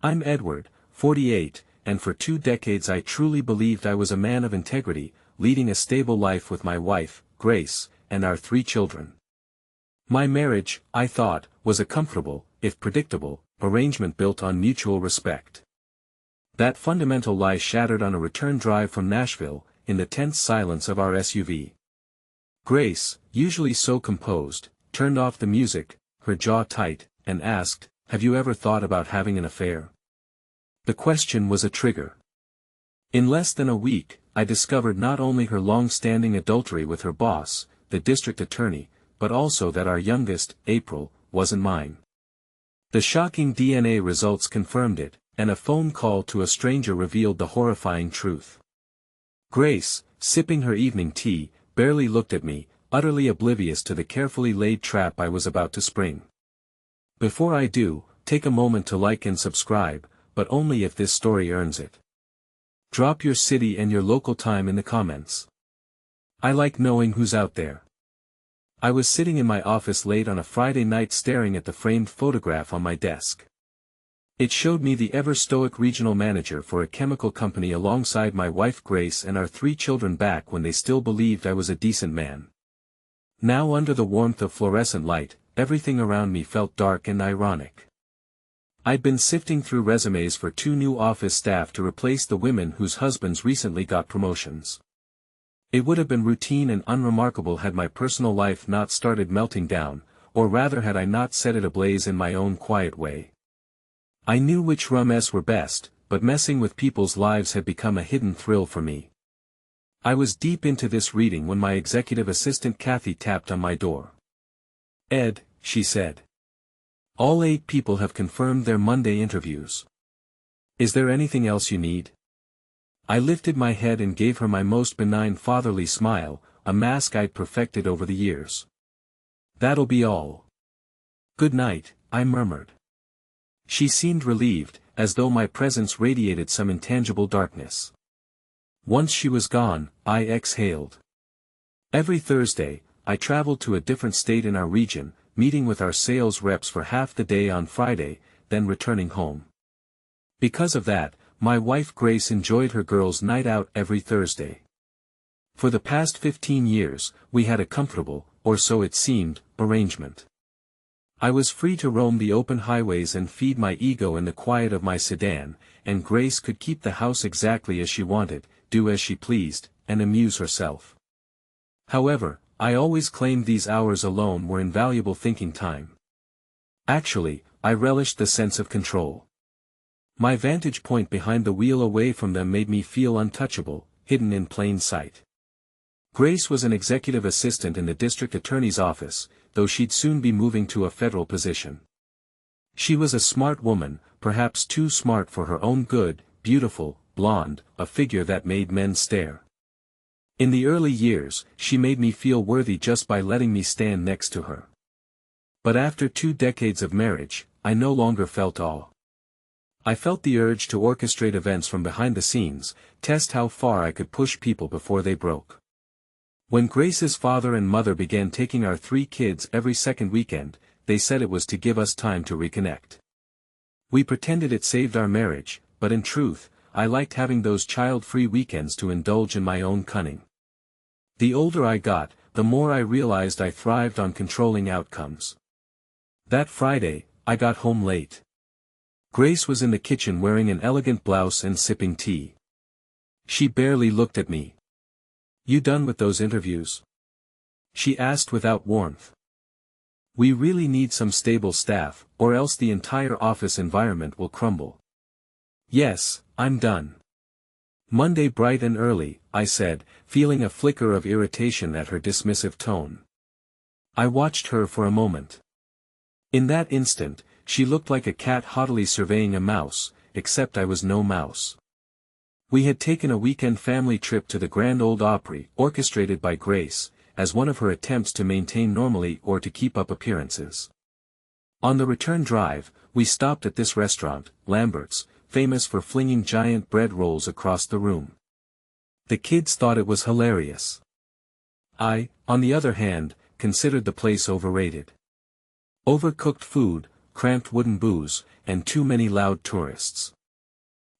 I'm Edward, 48, and for 2 decades I truly believed I was a man of integrity, leading a stable life with my wife, Grace, and our 3 children. My marriage, I thought, was a comfortable, if predictable, arrangement built on mutual respect. That fundamental lie shattered on a return drive from Nashville, in the tense silence of our SUV. Grace, usually so composed, turned off the music, her jaw tight, and asked, "Have you ever thought about having an affair?" The question was a trigger. In less than a week, I discovered not only her long-standing adultery with her boss, the district attorney, but also that our youngest, April, wasn't mine. The shocking DNA results confirmed it, and a phone call to a stranger revealed the horrifying truth. Grace, sipping her evening tea, barely looked at me, utterly oblivious to the carefully laid trap I was about to spring. Before I do, take a moment to like and subscribe, but only if this story earns it. Drop your city and your local time in the comments. I like knowing who's out there. I was sitting in my office late on a Friday night staring at the framed photograph on my desk. It showed me the ever-stoic regional manager for a chemical company alongside my wife Grace and our 3 children back when they still believed I was a decent man. Now under the warmth of fluorescent light, everything around me felt dark and ironic. I'd been sifting through resumes for 2 new office staff to replace the women whose husbands recently got promotions. It would have been routine and unremarkable had my personal life not started melting down, or rather had I not set it ablaze in my own quiet way. I knew which rums were best, but messing with people's lives had become a hidden thrill for me. I was deep into this reading when my executive assistant Kathy tapped on my door. "Ed," she said. "All 8 people have confirmed their Monday interviews. Is there anything else you need?" I lifted my head and gave her my most benign fatherly smile, a mask I'd perfected over the years. "That'll be all. Good night," I murmured. She seemed relieved, as though my presence radiated some intangible darkness. Once she was gone, I exhaled. Every Thursday, I traveled to a different state in our region, meeting with our sales reps for half the day on Friday, then returning home. Because of that, my wife Grace enjoyed her girls' night out every Thursday. For the past 15 years, we had a comfortable, or so it seemed, arrangement. I was free to roam the open highways and feed my ego in the quiet of my sedan, and Grace could keep the house exactly as she wanted, do as she pleased, and amuse herself. However, I always claimed these hours alone were invaluable thinking time. Actually, I relished the sense of control. My vantage point behind the wheel away from them made me feel untouchable, hidden in plain sight. Grace was an executive assistant in the district attorney's office, though she'd soon be moving to a federal position. She was a smart woman, perhaps too smart for her own good, beautiful, blonde, a figure that made men stare. In the early years, she made me feel worthy just by letting me stand next to her. But after 2 decades of marriage, I no longer felt awe. I felt the urge to orchestrate events from behind the scenes, test how far I could push people before they broke. When Grace's father and mother began taking our 3 kids every second weekend, they said it was to give us time to reconnect. We pretended it saved our marriage, but in truth, I liked having those child-free weekends to indulge in my own cunning. The older I got, the more I realized I thrived on controlling outcomes. That Friday, I got home late. Grace was in the kitchen wearing an elegant blouse and sipping tea. She barely looked at me. "You done with those interviews?" she asked without warmth. "We really need some stable staff, or else the entire office environment will crumble." "Yes, I'm done." "Monday bright and early," I said, feeling a flicker of irritation at her dismissive tone. I watched her for a moment. In that instant, she looked like a cat haughtily surveying a mouse, except I was no mouse. We had taken a weekend family trip to the Grand Ole Opry, orchestrated by Grace, as one of her attempts to maintain normalcy or to keep up appearances. On the return drive, we stopped at this restaurant, Lambert's, famous for flinging giant bread rolls across the room. The kids thought it was hilarious. I, on the other hand, considered the place overrated. Overcooked food, cramped wooden booths, and too many loud tourists.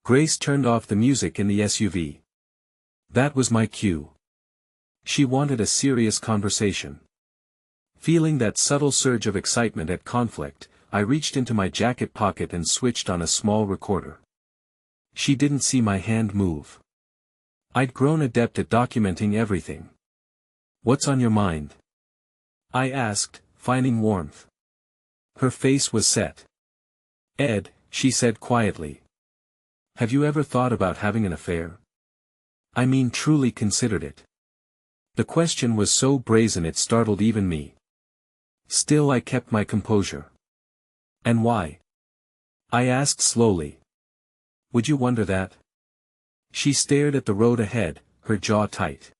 Grace turned off the music in the SUV. That was my cue. She wanted a serious conversation. Feeling that subtle surge of excitement at conflict, I reached into my jacket pocket and switched on a small recorder. She didn't see my hand move. I'd grown adept at documenting everything. "What's on your mind?" I asked, finding warmth. Her face was set. "Ed," she said quietly. "Have you ever thought about having an affair? I mean truly considered it." The question was so brazen it startled even me. Still I kept my composure. "And why?" I asked slowly. "Would you wonder that?" She stared at the road ahead, her jaw tight.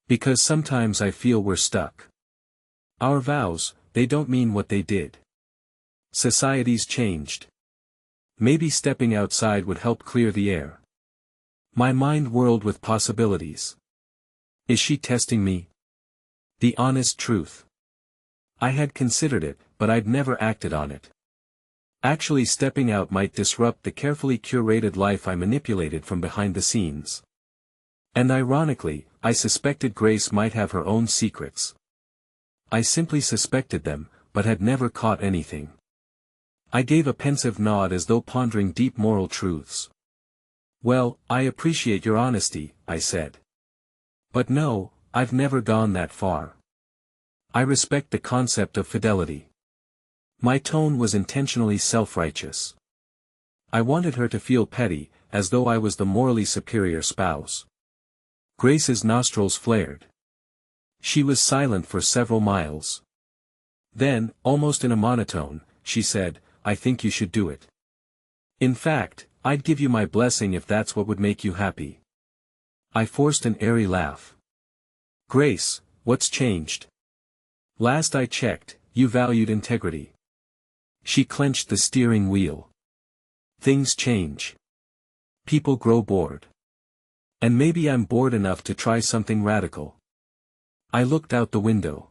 "Because sometimes I feel we're stuck. Our vows, they don't mean what they did. Society's changed. Maybe stepping outside would help clear the air." My mind whirled with possibilities. Is she testing me? The honest truth. I had considered it, but I'd never acted on it. Actually stepping out might disrupt the carefully curated life I manipulated from behind the scenes. And ironically, I suspected Grace might have her own secrets. I simply suspected them, but had never caught anything. I gave a pensive nod as though pondering deep moral truths. "Well, I appreciate your honesty," I said. "But no, I've never gone that far. I respect the concept of fidelity." My tone was intentionally self-righteous. I wanted her to feel petty, as though I was the morally superior spouse. Grace's nostrils flared. She was silent for several miles. Then, almost in a monotone, she said, "I think you should do it. In fact, I'd give you my blessing if that's what would make you happy." I forced an airy laugh. "Grace, what's changed? Last I checked, you valued integrity." She clenched the steering wheel. "Things change. People grow bored. And maybe I'm bored enough to try something radical." I looked out the window.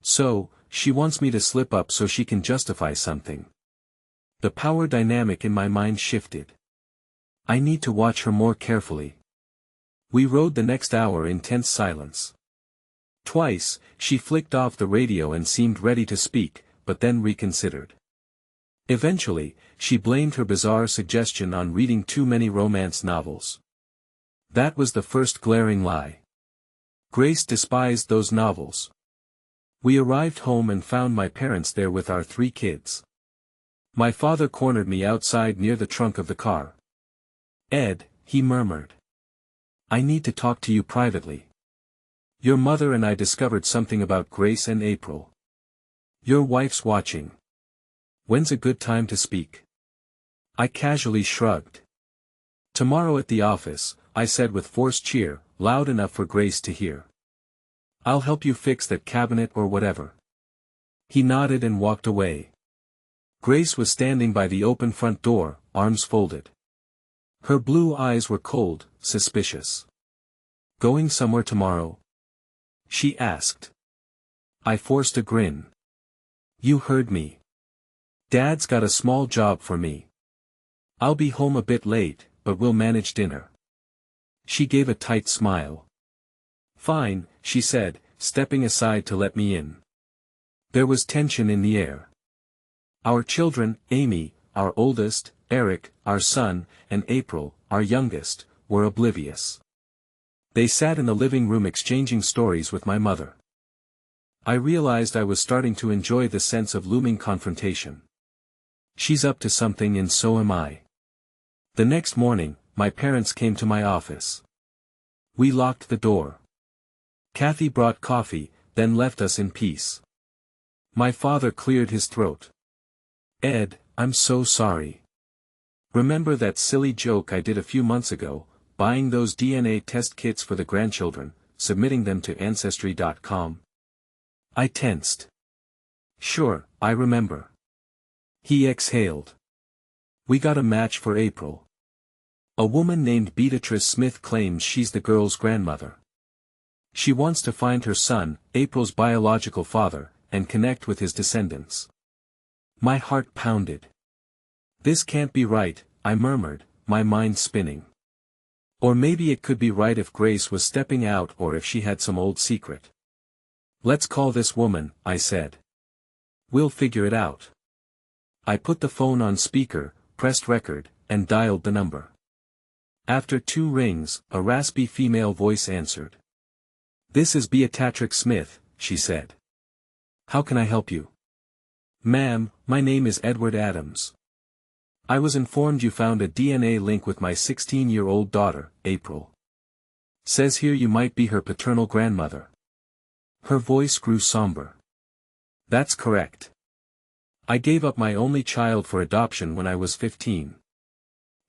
So, she wants me to slip up so she can justify something. The power dynamic in my mind shifted. I need to watch her more carefully. We rode the next hour in tense silence. Twice, she flicked off the radio and seemed ready to speak, but then reconsidered. Eventually, she blamed her bizarre suggestion on reading too many romance novels. That was the first glaring lie. Grace despised those novels. We arrived home and found my parents there with our 3 kids. My father cornered me outside near the trunk of the car. "Ed," he murmured. "I need to talk to you privately. Your mother and I discovered something about Grace and April. Your wife's watching. When's a good time to speak?" I casually shrugged. "Tomorrow at the office," I said with forced cheer, loud enough for Grace to hear. "I'll help you fix that cabinet or whatever." He nodded and walked away. Grace was standing by the open front door, arms folded. Her blue eyes were cold, suspicious. "Going somewhere tomorrow?" she asked. I forced a grin. "You heard me. Dad's got a small job for me. I'll be home a bit late, but we'll manage dinner." She gave a tight smile. "Fine," she said, stepping aside to let me in. There was tension in the air. Our children, Amy, our oldest, Eric, our son, and April, our youngest, were oblivious. They sat in the living room exchanging stories with my mother. I realized I was starting to enjoy the sense of looming confrontation. She's up to something and so am I. The next morning, my parents came to my office. We locked the door. Kathy brought coffee, then left us in peace. My father cleared his throat. "Ed, I'm so sorry. Remember that silly joke I did a few months ago, buying those DNA test kits for the grandchildren, submitting them to Ancestry.com?" I tensed. "Sure, I remember." He exhaled. "We got a match for April. A woman named Beatrice Smith claims she's the girl's grandmother. She wants to find her son, April's biological father, and connect with his descendants. My heart pounded. This can't be right, I murmured, my mind spinning. Or maybe it could be right if Grace was stepping out or if she had some old secret. Let's call this woman, I said. We'll figure it out. I put the phone on speaker, pressed record, and dialed the number. After 2 rings, a raspy female voice answered. This is Beatrix Smith, she said. How can I help you? Ma'am, my name is Edward Adams. I was informed you found a DNA link with my 16-year-old daughter, April. Says here you might be her paternal grandmother. Her voice grew somber. That's correct. I gave up my only child for adoption when I was 15.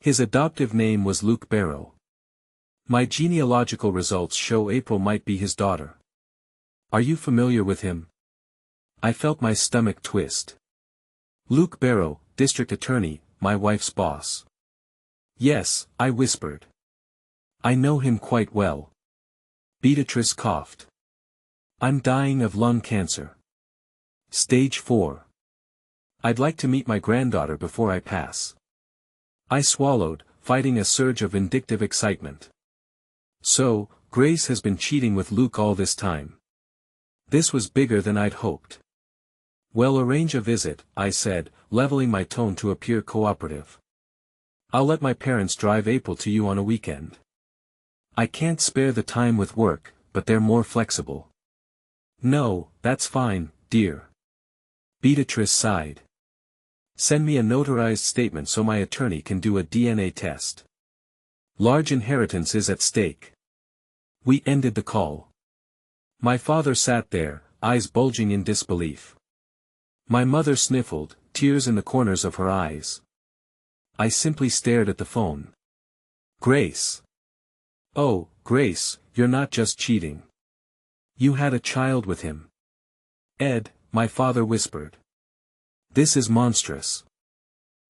His adoptive name was Luke Barrow. My genealogical results show April might be his daughter. Are you familiar with him? I felt my stomach twist. Luke Barrow, district attorney, my wife's boss. Yes, I whispered. I know him quite well. Beatrice coughed. I'm dying of lung cancer. Stage 4. I'd like to meet my granddaughter before I pass. I swallowed, fighting a surge of vindictive excitement. So, Grace has been cheating with Luke all this time. This was bigger than I'd hoped. Well, arrange a visit, I said, leveling my tone to appear cooperative. I'll let my parents drive April to you on a weekend. I can't spare the time with work, but they're more flexible. No, that's fine, dear. Beatrice sighed. Send me a notarized statement so my attorney can do a DNA test. Large inheritance is at stake. We ended the call. My father sat there, eyes bulging in disbelief. My mother sniffled, tears in the corners of her eyes. I simply stared at the phone. Grace. Oh, Grace, you're not just cheating. You had a child with him. Ed, my father whispered. This is monstrous.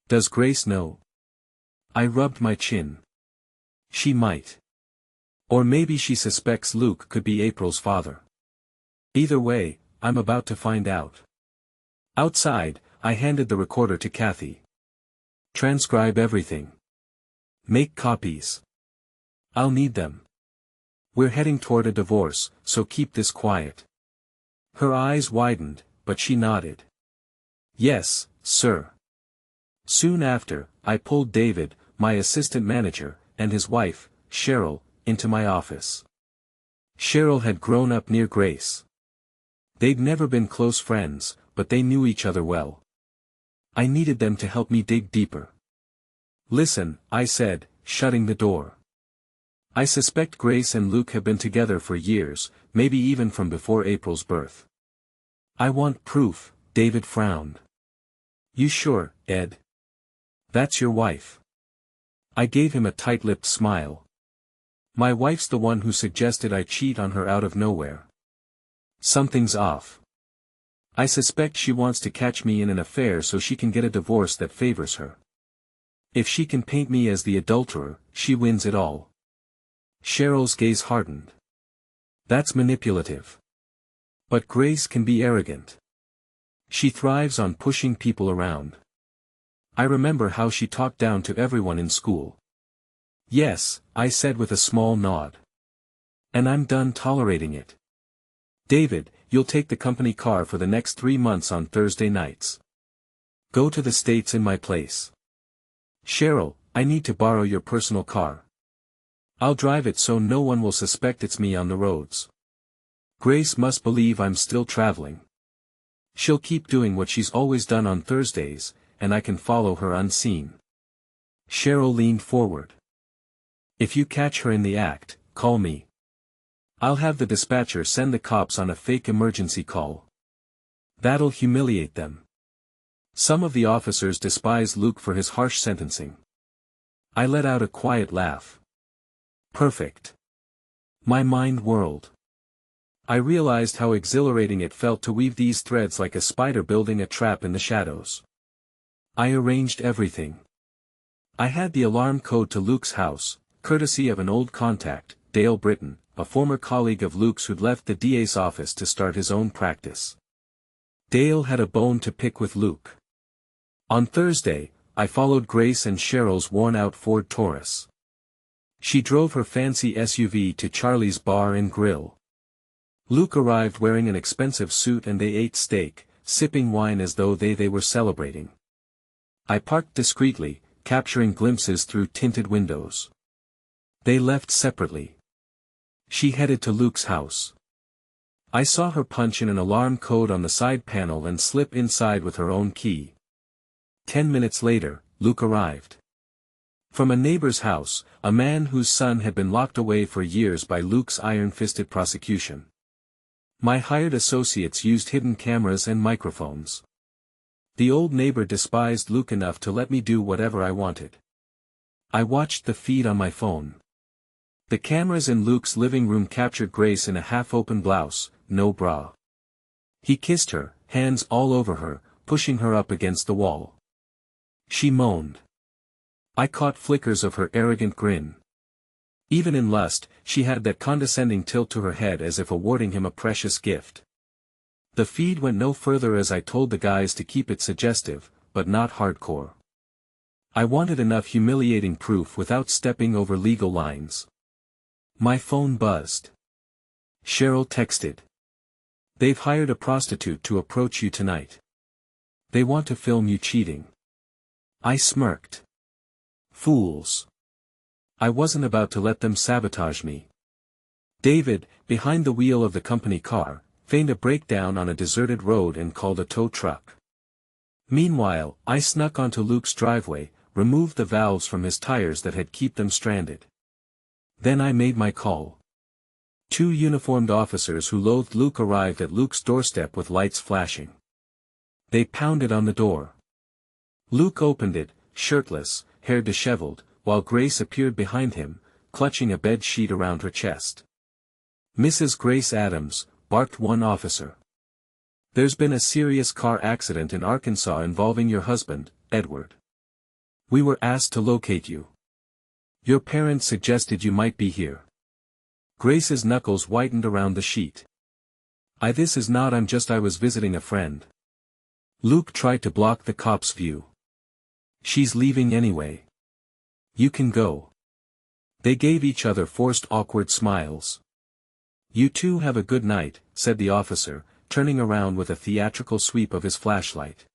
Does Grace know? I rubbed my chin. She might. Or maybe she suspects Luke could be April's father. Either way, I'm about to find out. Outside, I handed the recorder to Kathy. Transcribe everything. Make copies. I'll need them. We're heading toward a divorce, so keep this quiet. Her eyes widened, but she nodded. Yes, sir. Soon after, I pulled David, my assistant manager, and his wife, Cheryl, into my office. Cheryl had grown up near Grace. They'd never been close friends, but they knew each other well. I needed them to help me dig deeper. Listen, I said, shutting the door. I suspect Grace and Luke have been together for years, maybe even from before April's birth. I want proof, David frowned. You sure, Ed? That's your wife. I gave him a tight-lipped smile. My wife's the one who suggested I cheat on her out of nowhere. Something's off. I suspect she wants to catch me in an affair so she can get a divorce that favors her. If she can paint me as the adulterer, she wins it all. Cheryl's gaze hardened. That's manipulative. But Grace can be arrogant. She thrives on pushing people around. I remember how she talked down to everyone in school. Yes, I said with a small nod. And I'm done tolerating it. David, you'll take the company car for the next 3 months on Thursday nights. Go to the States in my place. Cheryl, I need to borrow your personal car. I'll drive it so no one will suspect it's me on the roads. Grace must believe I'm still traveling. She'll keep doing what she's always done on Thursdays, and I can follow her unseen. Cheryl leaned forward. If you catch her in the act, call me. I'll have the dispatcher send the cops on a fake emergency call. That'll humiliate them. Some of the officers despise Luke for his harsh sentencing. I let out a quiet laugh. Perfect. My mind whirled. I realized how exhilarating it felt to weave these threads like a spider building a trap in the shadows. I arranged everything. I had the alarm code to Luke's house, courtesy of an old contact, Dale Britton, a former colleague of Luke's who'd left the DA's office to start his own practice. Dale had a bone to pick with Luke. On Thursday, I followed Grace and Cheryl's worn-out Ford Taurus. She drove her fancy SUV to Charlie's Bar and Grill. Luke arrived wearing an expensive suit and they ate steak, sipping wine as though they were celebrating. I parked discreetly, capturing glimpses through tinted windows. They left separately. She headed to Luke's house. I saw her punch in an alarm code on the side panel and slip inside with her own key. 10 minutes later, Luke arrived. From a neighbor's house, a man whose son had been locked away for years by Luke's iron-fisted prosecution. My hired associates used hidden cameras and microphones. The old neighbor despised Luke enough to let me do whatever I wanted. I watched the feed on my phone. The cameras in Luke's living room captured Grace in a half-open blouse, no bra. He kissed her, hands all over her, pushing her up against the wall. She moaned. I caught flickers of her arrogant grin. Even in lust, she had that condescending tilt to her head as if awarding him a precious gift. The feed went no further as I told the guys to keep it suggestive, but not hardcore. I wanted enough humiliating proof without stepping over legal lines. My phone buzzed. Cheryl texted. They've hired a prostitute to approach you tonight. They want to film you cheating. I smirked. Fools. I wasn't about to let them sabotage me. David, behind the wheel of the company car, feigned a breakdown on a deserted road and called a tow truck. Meanwhile, I snuck onto Luke's driveway, removed the valves from his tires that had kept them stranded. Then I made my call. 2 uniformed officers who loathed Luke arrived at Luke's doorstep with lights flashing. They pounded on the door. Luke opened it, shirtless, hair disheveled, while Grace appeared behind him, clutching a bed sheet around her chest. Mrs. Grace Adams, barked one officer. There's been a serious car accident in Arkansas involving your husband, Edward. We were asked to locate you. Your parents suggested you might be here. Grace's knuckles whitened around the sheet. I was visiting a friend. Luke tried to block the cop's view. She's leaving anyway. You can go. They gave each other forced awkward smiles. You two have a good night, said the officer, turning around with a theatrical sweep of his flashlight.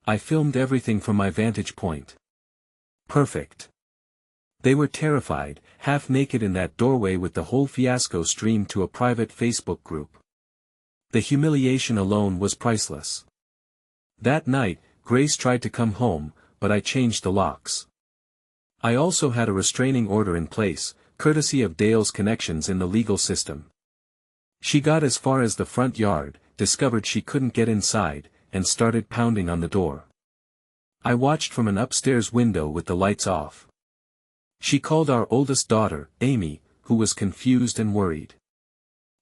I filmed everything from my vantage point. Perfect. They were terrified, half naked in that doorway with the whole fiasco streamed to a private Facebook group. The humiliation alone was priceless. That night, Grace tried to come home, but I changed the locks. I also had a restraining order in place, courtesy of Dale's connections in the legal system. She got as far as the front yard, discovered she couldn't get inside, and started pounding on the door. I watched from an upstairs window with the lights off. She called our oldest daughter, Amy, who was confused and worried.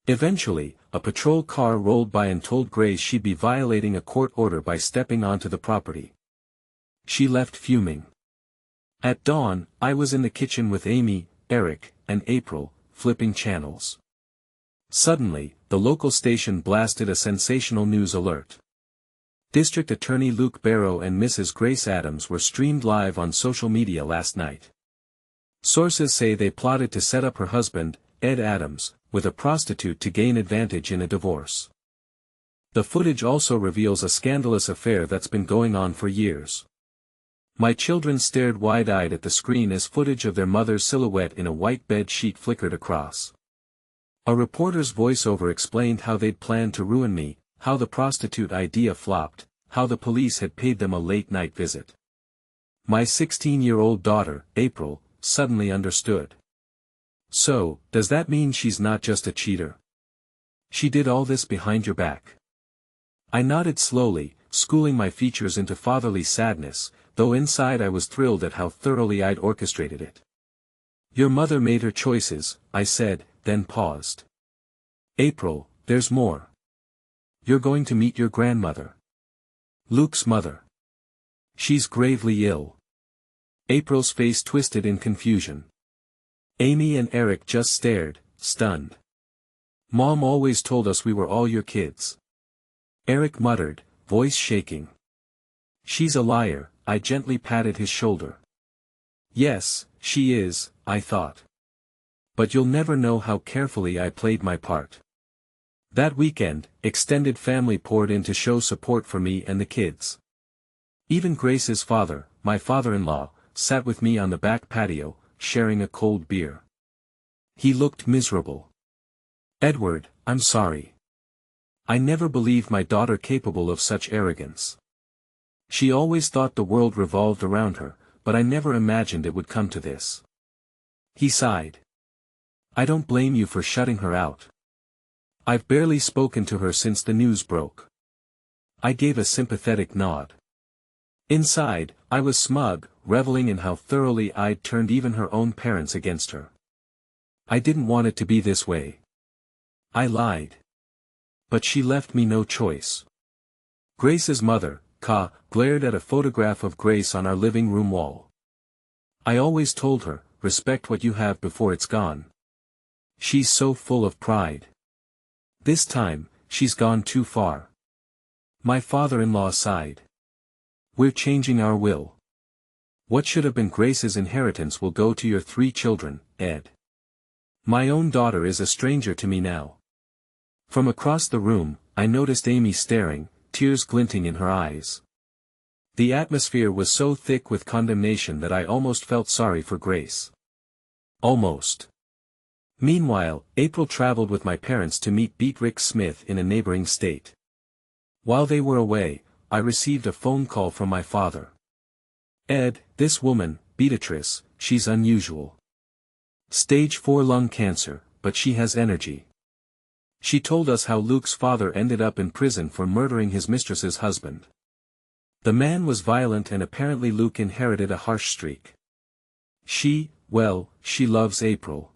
Eventually, a patrol car rolled by and told Grace she'd be violating a court order by stepping onto the property. She left fuming. At dawn, I was in the kitchen with Amy, Eric, and April, flipping channels. Suddenly, the local station blasted a sensational news alert. District Attorney Luke Barrow and Mrs. Grace Adams were streamed live on social media last night. Sources say they plotted to set up her husband, Ed Adams, with a prostitute to gain advantage in a divorce. The footage also reveals a scandalous affair that's been going on for years. My children stared wide-eyed at the screen as footage of their mother's silhouette in a white bed sheet flickered across. A reporter's voiceover explained how they'd planned to ruin me, how the prostitute idea flopped, how the police had paid them a late-night visit. My 16-year-old daughter, April, suddenly understood. So, does that mean she's not just a cheater? She did all this behind your back. I nodded slowly, schooling my features into fatherly sadness, though inside I was thrilled at how thoroughly I'd orchestrated it. Your mother made her choices, I said, then paused. April, there's more. You're going to meet your grandmother. Luke's mother. She's gravely ill. April's face twisted in confusion. Amy and Eric just stared, stunned. Mom always told us we were all your kids. Eric muttered, voice shaking. She's a liar, I gently patted his shoulder. Yes, she is, I thought. But you'll never know how carefully I played my part. That weekend, extended family poured in to show support for me and the kids. Even Grace's father, my father-in-law, sat with me on the back patio, sharing a cold beer. He looked miserable. Edward, I'm sorry. I never believed my daughter capable of such arrogance. She always thought the world revolved around her, but I never imagined it would come to this. He sighed. I don't blame you for shutting her out. I've barely spoken to her since the news broke. I gave a sympathetic nod. Inside, I was smug, reveling in how thoroughly I'd turned even her own parents against her. I didn't want it to be this way. I lied. But she left me no choice. Grace's mother, Ka, glared at a photograph of Grace on our living room wall. I always told her, respect what you have before it's gone. She's so full of pride. This time, she's gone too far. My father-in-law sighed. We're changing our will. What should have been Grace's inheritance will go to your 3 children, Ed. My own daughter is a stranger to me now. From across the room, I noticed Amy staring, tears glinting in her eyes. The atmosphere was so thick with condemnation that I almost felt sorry for Grace. Almost. Meanwhile, April traveled with my parents to meet Beatrick Smith in a neighboring state. While they were away, I received a phone call from my father. Ed, this woman, Beatrice, she's unusual. Stage 4 lung cancer, but she has energy. She told us how Luke's father ended up in prison for murdering his mistress's husband. The man was violent and apparently Luke inherited a harsh streak. She loves April.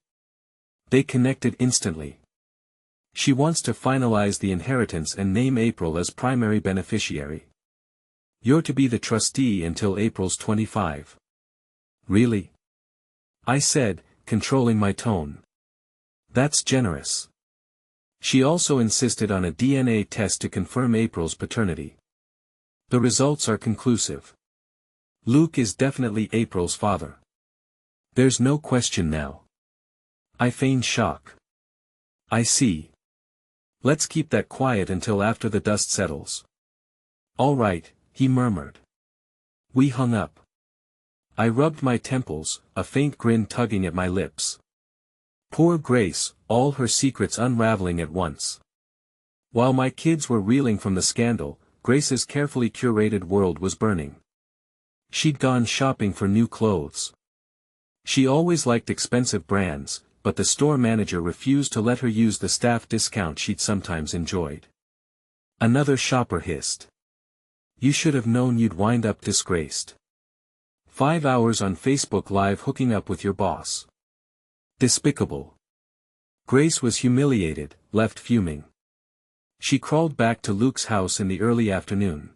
They connected instantly. She wants to finalize the inheritance and name April as primary beneficiary. You're to be the trustee until April's 25. Really? I said, controlling my tone. That's generous. She also insisted on a DNA test to confirm April's paternity. The results are conclusive. Luke is definitely April's father. There's no question now. I feigned shock. I see. Let's keep that quiet until after the dust settles. All right, he murmured. We hung up. I rubbed my temples, a faint grin tugging at my lips. Poor Grace, all her secrets unraveling at once. While my kids were reeling from the scandal, Grace's carefully curated world was burning. She'd gone shopping for new clothes. She always liked expensive brands, but the store manager refused to let her use the staff discount she'd sometimes enjoyed. Another shopper hissed. You should have known you'd wind up disgraced. 5 hours on Facebook Live hooking up with your boss. Despicable. Grace was humiliated, left fuming. She crawled back to Luke's house in the early afternoon.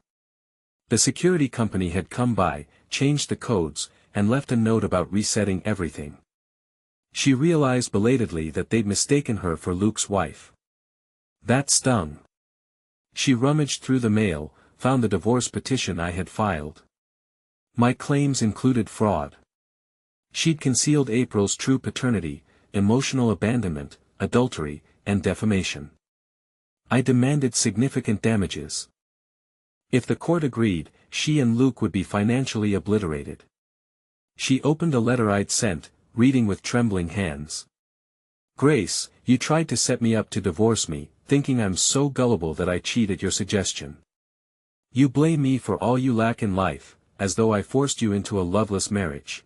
The security company had come by, changed the codes, and left a note about resetting everything. She realized belatedly that they'd mistaken her for Luke's wife. That stung. She rummaged through the mail, found the divorce petition I had filed. My claims included fraud. She'd concealed April's true paternity, emotional abandonment, adultery, and defamation. I demanded significant damages. If the court agreed, she and Luke would be financially obliterated. She opened a letter I'd sent, reading with trembling hands. Grace, you tried to set me up to divorce me, thinking I'm so gullible that I cheat at your suggestion. You blame me for all you lack in life, as though I forced you into a loveless marriage.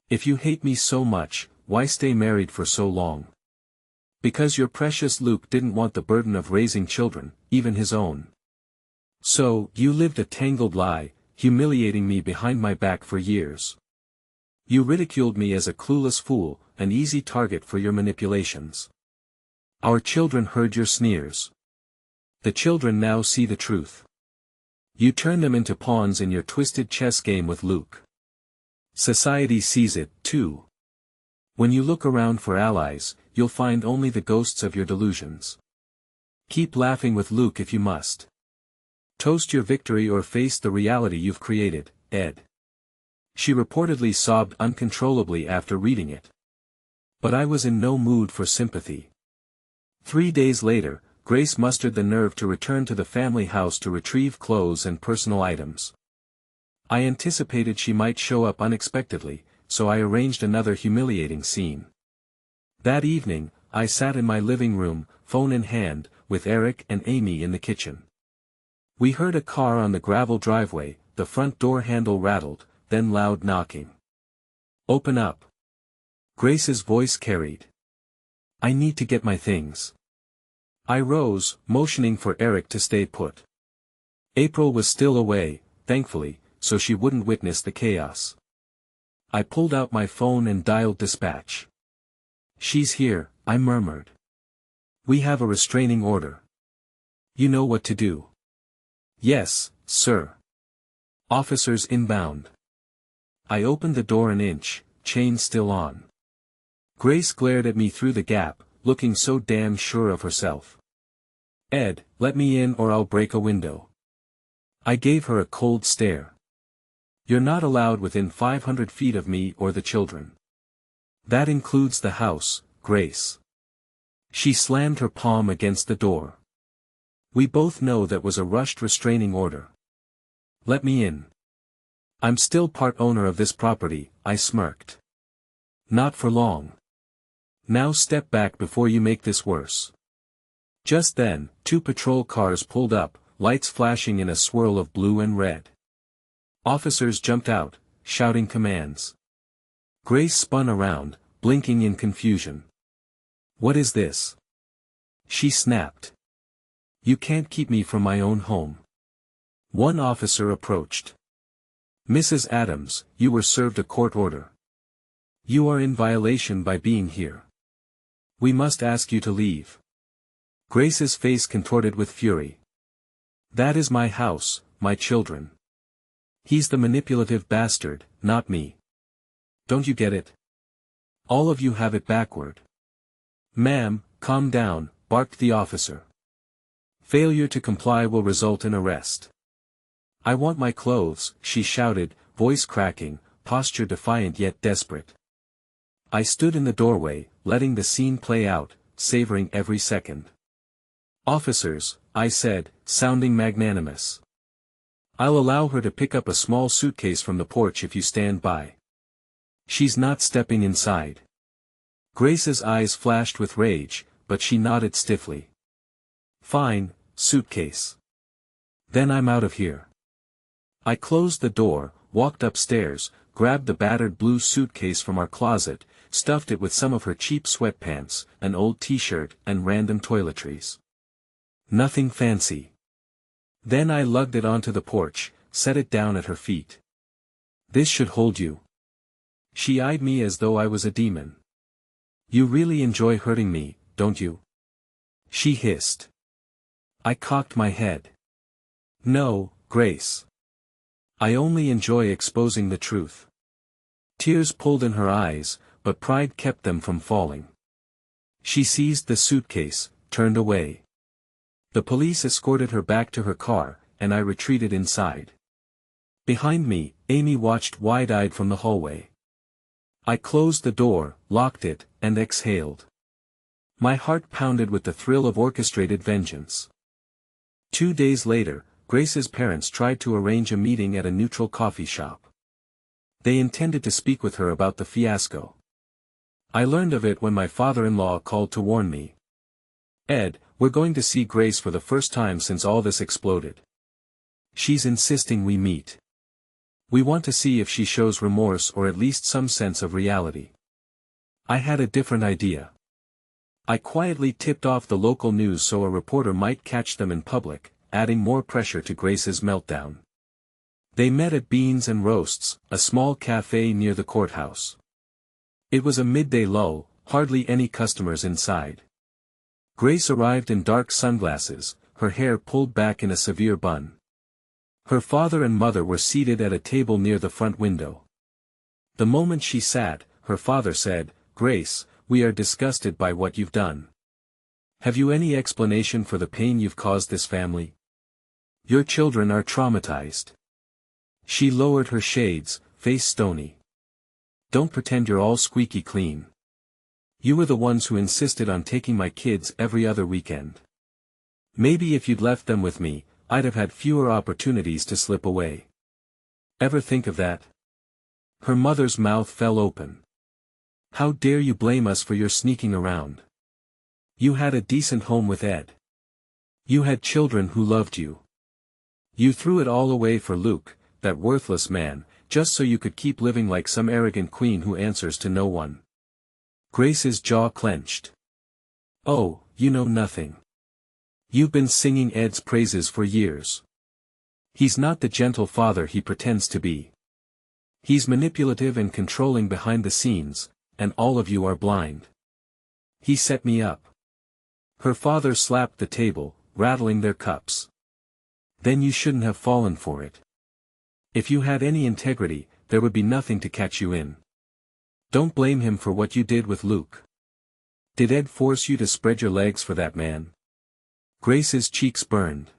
If you hate me so much, why stay married for so long? Because your precious Luke didn't want the burden of raising children, even his own. So, you lived a tangled lie, humiliating me behind my back for years. You ridiculed me as a clueless fool, an easy target for your manipulations. Our children heard your sneers. The children now see the truth. You turn them into pawns in your twisted chess game with Luke. Society sees it, too. When you look around for allies, you'll find only the ghosts of your delusions. Keep laughing with Luke if you must. Toast your victory or face the reality you've created, Ed. She reportedly sobbed uncontrollably after reading it. But I was in no mood for sympathy. 3 days later, Grace mustered the nerve to return to the family house to retrieve clothes and personal items. I anticipated she might show up unexpectedly, so I arranged another humiliating scene. That evening, I sat in my living room, phone in hand, with Eric and Amy in the kitchen. We heard a car on the gravel driveway, the front door handle rattled, then loud knocking. "Open up." Grace's voice carried. "I need to get my things." I rose, motioning for Eric to stay put. April was still away, thankfully, so she wouldn't witness the chaos. I pulled out my phone and dialed dispatch. "She's here," I murmured. "We have a restraining order. You know what to do." "Yes, sir." "Officers inbound." I opened the door an inch, chain still on. Grace glared at me through the gap, looking so damn sure of herself. "Ed, let me in or I'll break a window." I gave her a cold stare. "You're not allowed within 500 feet of me or the children. That includes the house, Grace." She slammed her palm against the door. "We both know that was a rushed restraining order. Let me in." "I'm still part owner of this property," I smirked. "Not for long. Now step back before you make this worse." Just then, 2 patrol cars pulled up, lights flashing in a swirl of blue and red. Officers jumped out, shouting commands. Grace spun around, blinking in confusion. "What is this?" she snapped. "You can't keep me from my own home." One officer approached. "Mrs. Adams, you were served a court order. You are in violation by being here. We must ask you to leave." Grace's face contorted with fury. "That is my house, my children. He's the manipulative bastard, not me. Don't you get it? All of you have it backward." "Ma'am, calm down," barked the officer. "Failure to comply will result in arrest." "I want my clothes," she shouted, voice cracking, posture defiant yet desperate. I stood in the doorway, letting the scene play out, savoring every second. "Officers," I said, sounding magnanimous. "I'll allow her to pick up a small suitcase from the porch if you stand by. She's not stepping inside." Grace's eyes flashed with rage, but she nodded stiffly. "Fine, suitcase. Then I'm out of here." I closed the door, walked upstairs, grabbed the battered blue suitcase from our closet, stuffed it with some of her cheap sweatpants, an old t-shirt, and random toiletries. Nothing fancy. Then I lugged it onto the porch, set it down at her feet. "This should hold you." She eyed me as though I was a demon. "You really enjoy hurting me, don't you?" she hissed. I cocked my head. "No, Grace. I only enjoy exposing the truth." Tears pulled in her eyes, but pride kept them from falling. She seized the suitcase, turned away. The police escorted her back to her car, and I retreated inside. Behind me, Amy watched wide-eyed from the hallway. I closed the door, locked it, and exhaled. My heart pounded with the thrill of orchestrated vengeance. 2 days later, Grace's parents tried to arrange a meeting at a neutral coffee shop. They intended to speak with her about the fiasco. I learned of it when my father-in-law called to warn me. "Ed, we're going to see Grace for the first time since all this exploded. She's insisting we meet. We want to see if she shows remorse or at least some sense of reality." I had a different idea. I quietly tipped off the local news so a reporter might catch them in public, adding more pressure to Grace's meltdown. They met at Beans and Roasts, a small cafe near the courthouse. It was a midday lull, hardly any customers inside. Grace arrived in dark sunglasses, her hair pulled back in a severe bun. Her father and mother were seated at a table near the front window. The moment she sat, her father said, "Grace, we are disgusted by what you've done. Have you any explanation for the pain you've caused this family?" Your children are traumatized. She lowered her shades, face stony. Don't pretend you're all squeaky clean. You were the ones who insisted on taking my kids every other weekend. Maybe if you'd left them with me, I'd have had fewer opportunities to slip away. Ever think of that? Her mother's mouth fell open. How dare you blame us for your sneaking around? You had a decent home with Ed. You had children who loved you. You threw it all away for Luke, that worthless man, just so you could keep living like some arrogant queen who answers to no one. Grace's jaw clenched. Oh, you know nothing. You've been singing Ed's praises for years. He's not the gentle father he pretends to be. He's manipulative and controlling behind the scenes, and all of you are blind. He set me up. Her father slapped the table, rattling their cups. Then you shouldn't have fallen for it. If you had any integrity, there would be nothing to catch you in. Don't blame him for what you did with Luke. Did Ed force you to spread your legs for that man? Grace's cheeks burned.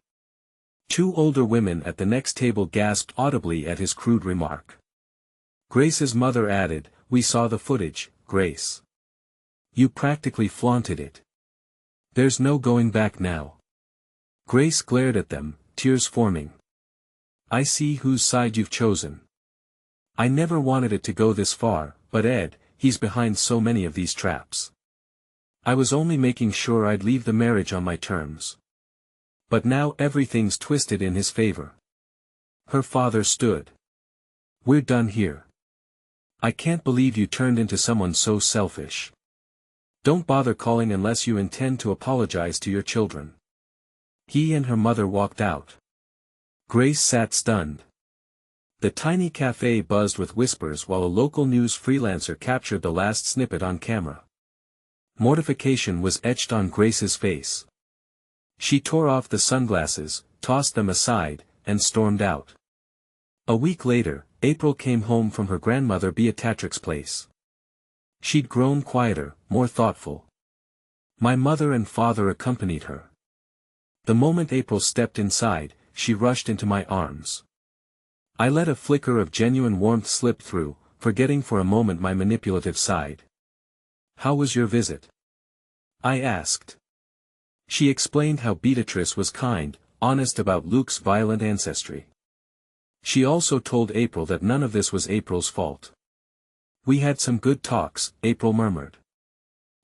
Two older women at the next table gasped audibly at his crude remark. Grace's mother added, "We saw the footage, Grace. You practically flaunted it. There's no going back now." Grace glared at them, tears forming. "I see whose side you've chosen. I never wanted it to go this far, but Ed, he's behind so many of these traps. I was only making sure I'd leave the marriage on my terms. But now everything's twisted in his favor." Her father stood. "We're done here. I can't believe you turned into someone so selfish. Don't bother calling unless you intend to apologize to your children." He and her mother walked out. Grace sat stunned. The tiny cafe buzzed with whispers while a local news freelancer captured the last snippet on camera. Mortification was etched on Grace's face. She tore off the sunglasses, tossed them aside, and stormed out. A week later, April came home from her grandmother Beatrix's place. She'd grown quieter, more thoughtful. My mother and father accompanied her. The moment April stepped inside, she rushed into my arms. I let a flicker of genuine warmth slip through, forgetting for a moment my manipulative side. "How was your visit?" I asked. She explained how Beatrice was kind, honest about Luke's violent ancestry. She also told April that none of this was April's fault. "We had some good talks," April murmured.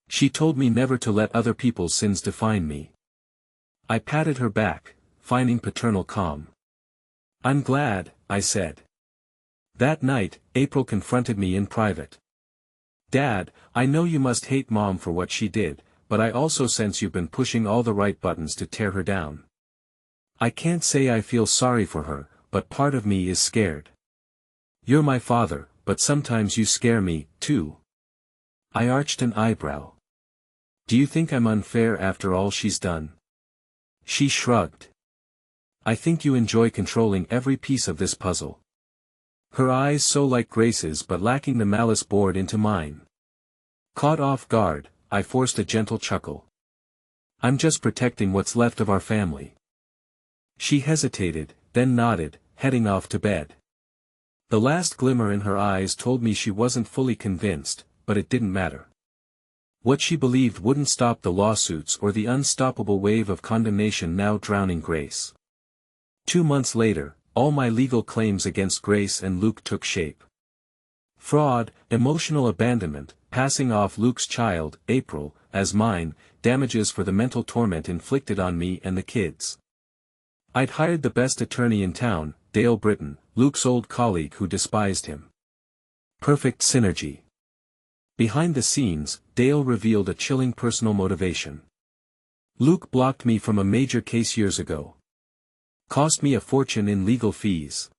"She told me never to let other people's sins define me." I patted her back, finding paternal calm. "I'm glad," I said. That night, April confronted me in private. "Dad, I know you must hate Mom for what she did, but I also sense you've been pushing all the right buttons to tear her down. I can't say I feel sorry for her, but part of me is scared. You're my father, but sometimes you scare me, too." I arched an eyebrow. "Do you think I'm unfair after all she's done?" She shrugged. "I think you enjoy controlling every piece of this puzzle." Her eyes so like Grace's but lacking the malice bored into mine. Caught off guard, I forced a gentle chuckle. "I'm just protecting what's left of our family." She hesitated, then nodded, heading off to bed. The last glimmer in her eyes told me she wasn't fully convinced, but it didn't matter. What she believed wouldn't stop the lawsuits or the unstoppable wave of condemnation now drowning Grace. 2 months later, all my legal claims against Grace and Luke took shape. Fraud, emotional abandonment, passing off Luke's child, April, as mine, damages for the mental torment inflicted on me and the kids. I'd hired the best attorney in town, Dale Britton, Luke's old colleague who despised him. Perfect synergy. Behind the scenes, Dale revealed a chilling personal motivation. "Luke blocked me from a major case years ago. Cost me a fortune in legal fees.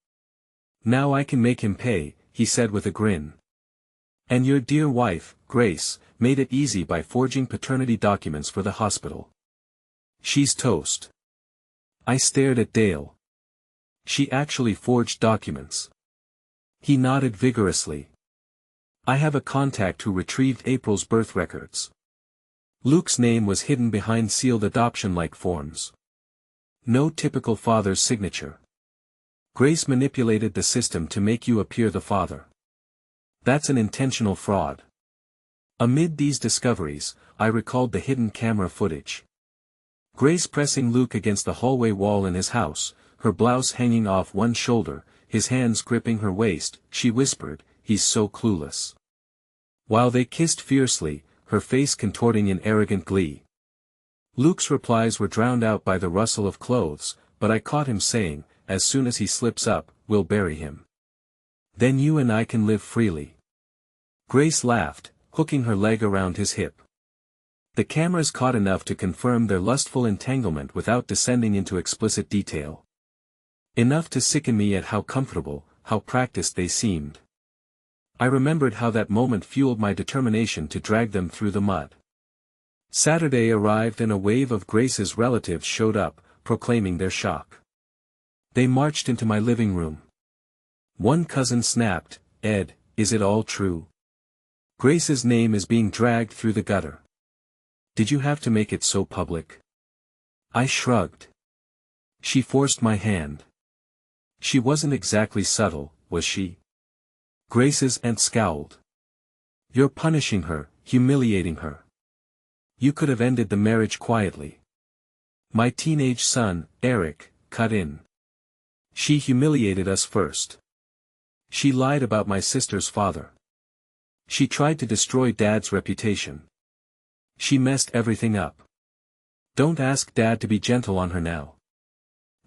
Now I can make him pay," he said with a grin. "And your dear wife, Grace, made it easy by forging paternity documents for the hospital. She's toast." I stared at Dale. "She actually forged documents." He nodded vigorously. "I have a contact who retrieved April's birth records. Luke's name was hidden behind sealed adoption-like forms. No typical father's signature. Grace manipulated the system to make you appear the father. That's an intentional fraud. Amid these discoveries, I recalled the hidden camera footage. Grace pressing Luke against the hallway wall in his house, her blouse hanging off one shoulder, his hands gripping her waist. She whispered, "He's so clueless." While they kissed fiercely, her face contorting in arrogant glee. Luke's replies were drowned out by the rustle of clothes, but I caught him saying, "As soon as he slips up, we'll bury him. Then you and I can live freely." Grace laughed, hooking her leg around his hip. The cameras caught enough to confirm their lustful entanglement without descending into explicit detail. Enough to sicken me at how comfortable, how practiced they seemed. I remembered how that moment fueled my determination to drag them through the mud. Saturday arrived and a wave of Grace's relatives showed up, proclaiming their shock. They marched into my living room. One cousin snapped, "Ed, is it all true? Grace's name is being dragged through the gutter. Did you have to make it so public?" I shrugged. She forced my hand. She wasn't exactly subtle, was she? Grace's aunt scowled. "You're punishing her, humiliating her. You could have ended the marriage quietly." My teenage son, Eric, cut in. "She humiliated us first. She lied about my sister's father. She tried to destroy Dad's reputation. She messed everything up. Don't ask Dad to be gentle on her now."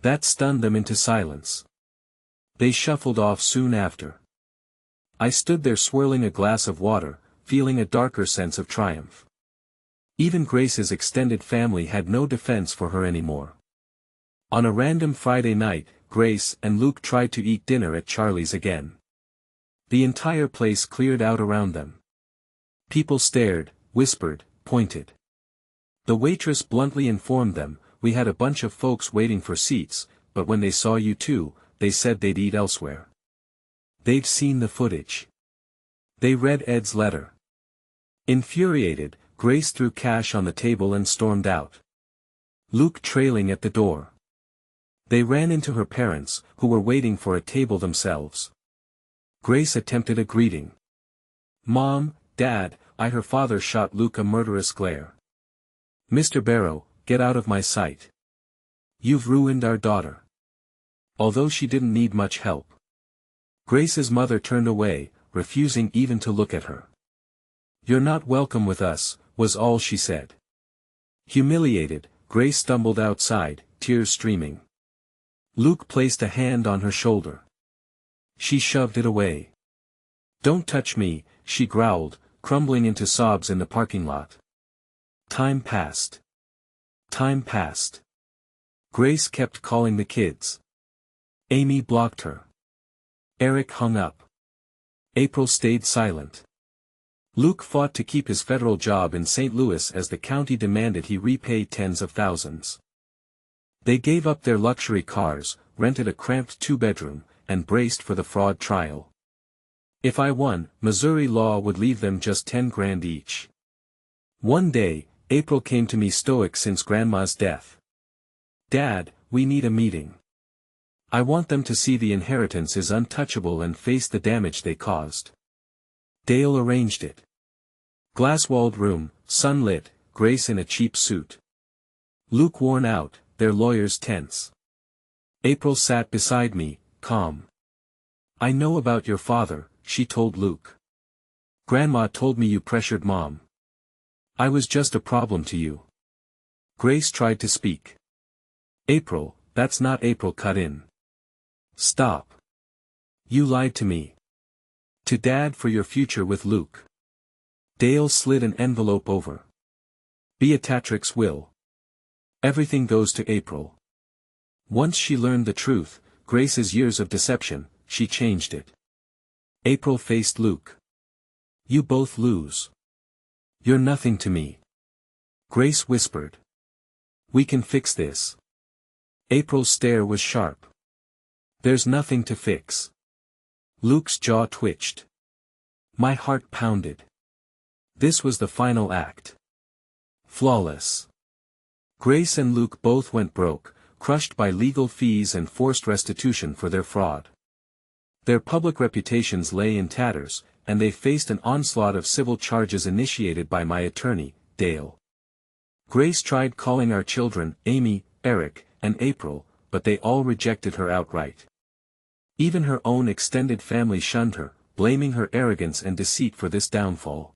That stunned them into silence. They shuffled off soon after. I stood there swirling a glass of water, feeling a darker sense of triumph. Even Grace's extended family had no defense for her anymore. On a random Friday night, Grace and Luke tried to eat dinner at Charlie's again. The entire place cleared out around them. People stared, whispered, pointed. The waitress bluntly informed them, "We had a bunch of folks waiting for seats, but when they saw you two, they said they'd eat elsewhere." They'd seen the footage. They read Ed's letter. Infuriated, Grace threw cash on the table and stormed out. Luke trailing at the door. They ran into her parents, who were waiting for a table themselves. Grace attempted a greeting. "Mom, Dad," her father shot Luke a murderous glare. "Mr. Barrow, get out of my sight. You've ruined our daughter." Although she didn't need much help. Grace's mother turned away, refusing even to look at her. "You're not welcome with us," was all she said. Humiliated, Grace stumbled outside, tears streaming. Luke placed a hand on her shoulder. She shoved it away. "Don't touch me," she growled, crumbling into sobs in the parking lot. Time passed. Time passed. Grace kept calling the kids. Amy blocked her. Eric hung up. April stayed silent. Luke fought to keep his federal job in St. Louis as the county demanded he repay tens of thousands. They gave up their luxury cars, rented a cramped two-bedroom, and braced for the fraud trial. If I won, Missouri law would leave them just 10 grand each. One day, April came to me stoic since Grandma's death. "Dad, we need a meeting. I want them to see the inheritance is untouchable and face the damage they caused." Dale arranged it. Glass-walled room, sunlit, Grace in a cheap suit. Luke worn out, their lawyers tense. April sat beside me, calm. "I know about your father," she told Luke. "Grandma told me you pressured Mom. I was just a problem to you." Grace tried to speak. "April, that's not." April cut in. "Stop. You lied to me. To Dad for your future with Luke." Dale slid an envelope over. "Beatrix's will. Everything goes to April." Once she learned the truth, Grace's years of deception, she changed it. April faced Luke. "You both lose. You're nothing to me." Grace whispered. "We can fix this." April's stare was sharp. "There's nothing to fix." Luke's jaw twitched. My heart pounded. This was the final act. Flawless. Grace and Luke both went broke, crushed by legal fees and forced restitution for their fraud. Their public reputations lay in tatters, and they faced an onslaught of civil charges initiated by my attorney, Dale. Grace tried calling our children, Amy, Eric, and April, but they all rejected her outright. Even her own extended family shunned her, blaming her arrogance and deceit for this downfall.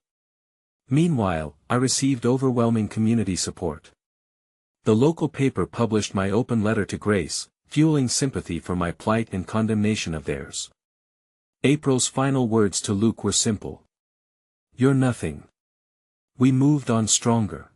Meanwhile, I received overwhelming community support. The local paper published my open letter to Grace, fueling sympathy for my plight and condemnation of theirs. April's final words to Luke were simple. "You're nothing." We moved on stronger.